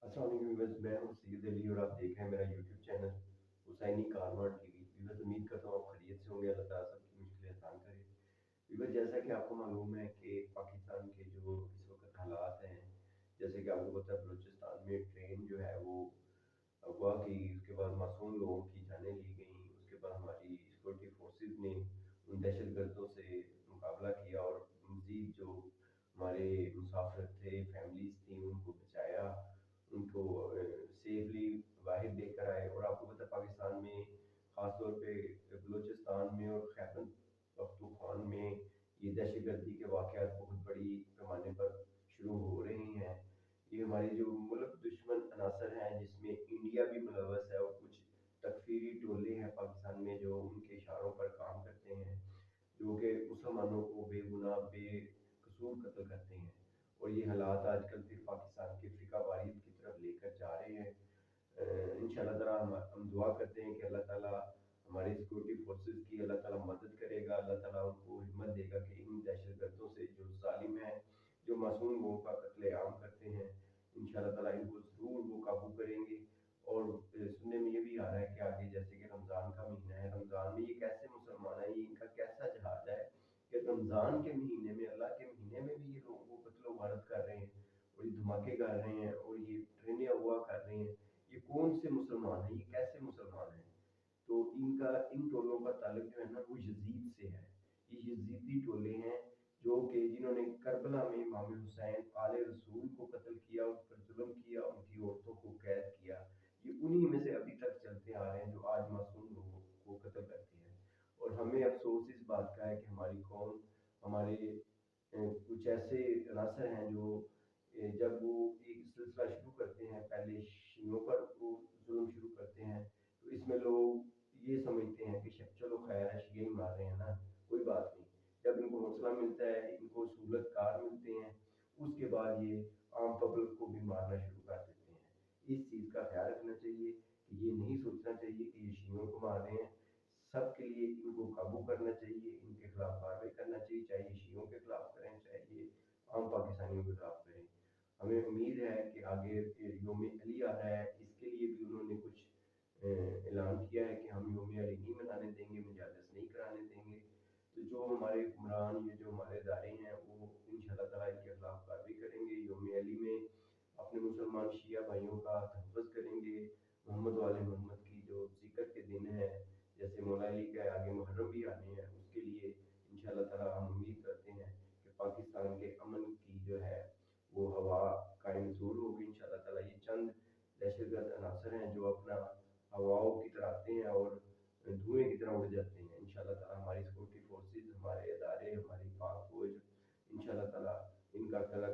अस्सलाम वालेकुम व्यूअर्स, मैं हूं सैयद अली और आप देख रहे हैं मेरा यूट्यूब चैनल हुसैनी कारवां टीवी। व्यूअर्स, उम्मीद करता हूँ आप खैरियत से होंगे। अल्लाह ताला सबकी मुश्किलें आसान करे। व्यूअर्स, जैसा कि आपको मालूम है कि पाकिस्तान के जो इस वक्त हालात हैं, जैसे कि आपको पता है बलूचिस्तान में ट्रेन जो है वो अगवा की, उसके बाद मासूम लोगों की जानें ली गई। उसके बाद हमारी सिक्योरिटी फोर्सेस ने उन दहशत गर्दों से मुकाबला किया और मजीद जो हमारे मुसाफिर थे, फैमिलीज थी, उनको बचाया, उनको सेफली बाहर लेकर आए। और आपको पता है पाकिस्तान में ख़ास तौर पे बलूचिस्तान में और खैबर पख्तूनख्वा में ये दहशतगर्दी के वाक़यात बहुत बड़ी पैमाने पर शुरू हो रहे हैं। ये हमारी जो मुल्क दुश्मन अनासर हैं, जिसमें इंडिया भी मुलव्वस है, और कुछ तकफीरी टोले हैं पाकिस्तान में जो उनके इशारों पर काम करते हैं, जो कि मुसलमानों को बेगुनाह बेकसूर कत्ल करते हैं। और ये हालात आजकल फिर पाकिस्तान के फ़िका वारियत की तरफ लेकर जा रहे हैं। इंशाअल्लाह ताला हम दुआ करते हैं कि अल्लाह ताला हमारी सिक्योरिटी फोर्सेस की अल्लाह ताला मदद करेगा। अल्लाह ताला उनको हिम्मत देगा कि इन दहशतगर्दों से जो जालिम हैं, जो मासूम लोगों का कत्लेआम करते हैं, इंशाअल्लाह ताला इनको ज़रूर वो काबू करेंगे। और सुनने में ये भी आ रहा है कि आगे जैसे कि रमज़ान का महीना है, रमज़ान में ये कैसे मुसलमान है, ये इनका कैसा जहाज है कि रमज़ान के महीने में, अल्लाह के महीने में भी ये लोगों को कत्ल वारत कर रहे हैं और ये धमाके कर रहे हैं और ये ट्रेनें अगवा कर रहे हैं। ये कौन से मुसलमान हैं, ये कैसे मुसलमान हैं? तो इनका इन टोलों का ताल्लुक जो है ना वो यजीद से है। ये यजीदी टोले हैं जो कि जिन्होंने करबला में इमाम हुसैन आले रसूल को कत्ल किया, उन पर जुल्म किया, उनकी औरतों को कैद किया। ये उन्हीं में से अभी तक चलते आ रहे हैं जो आज मासूम लोगों को कत्ल करते हैं। और हमें अफसोस इस बात का है कि हमारी कौम, हमारे कुछ ऐसे अनासर हैं जो जब वो एक सिलसिला शुरू करते हैं, पहले शियों पर वो जुल्म शुरू करते हैं, तो इसमें लोग ये समझते हैं कि चलो खैर है, शिया ही मार रहे हैं ना, कोई बात नहीं। जब इनको हौसला मिलता है, इनको सहूलत कार मिलते हैं, उसके बाद ये आम पब्लिक को भी मारना शुरू कर देते हैं। इस चीज़ का ख्याल रखना चाहिए कि ये नहीं सोचना चाहिए कि ये शियों को मार रहे हैं। सबके लिए इनको काबू करना चाहिए, इनके खिलाफ कार्रवाई करना चाहिए, चाहे ये शियों के खिलाफ करें, चाहे ये आम पाकिस्तानियों के खिलाफ करें। हमें उम्मीद है कि आगे योम अली आ रहा है, इसके लिए भी उन्होंने कुछ ऐलान किया है कि हम योम अली नहीं मनाने देंगे, मजालस नहीं कराने देंगे। तो जो हमारे हुक्मरान, ये जो हमारे इदारे हैं, वो इंशाअल्लाह ताला इनके खिलाफ कार्रवाई करेंगे। योम अली में अपने मुसलमान शिया भाइयों का तहफ़्फ़ुज़ करेंगे। मोहम्मद वाले मोहम्मद की जो ज़िक्र के दिन है, जैसे मौला अली के आगे मुहर्रम भी आने हैं, उसके लिए इंशाअल्लाह ताला हम उम्मीद करते हैं कि पाकिस्तान के अमन की जो है वो हवा कायम ज़रूर होगी इंशाअल्लाह ताला। ये चंद दहशतगर्द अनासर हैं जो अपना हवाओं की तरह आते हैं और धुएं की तरह उड़ जाते हैं। इंशाअल्लाह ताला हमारी सिक्योरिटी फोर्सेस, हमारे इदारे, हमारी पाक फौज इंशाअल्लाह ताला इनका कल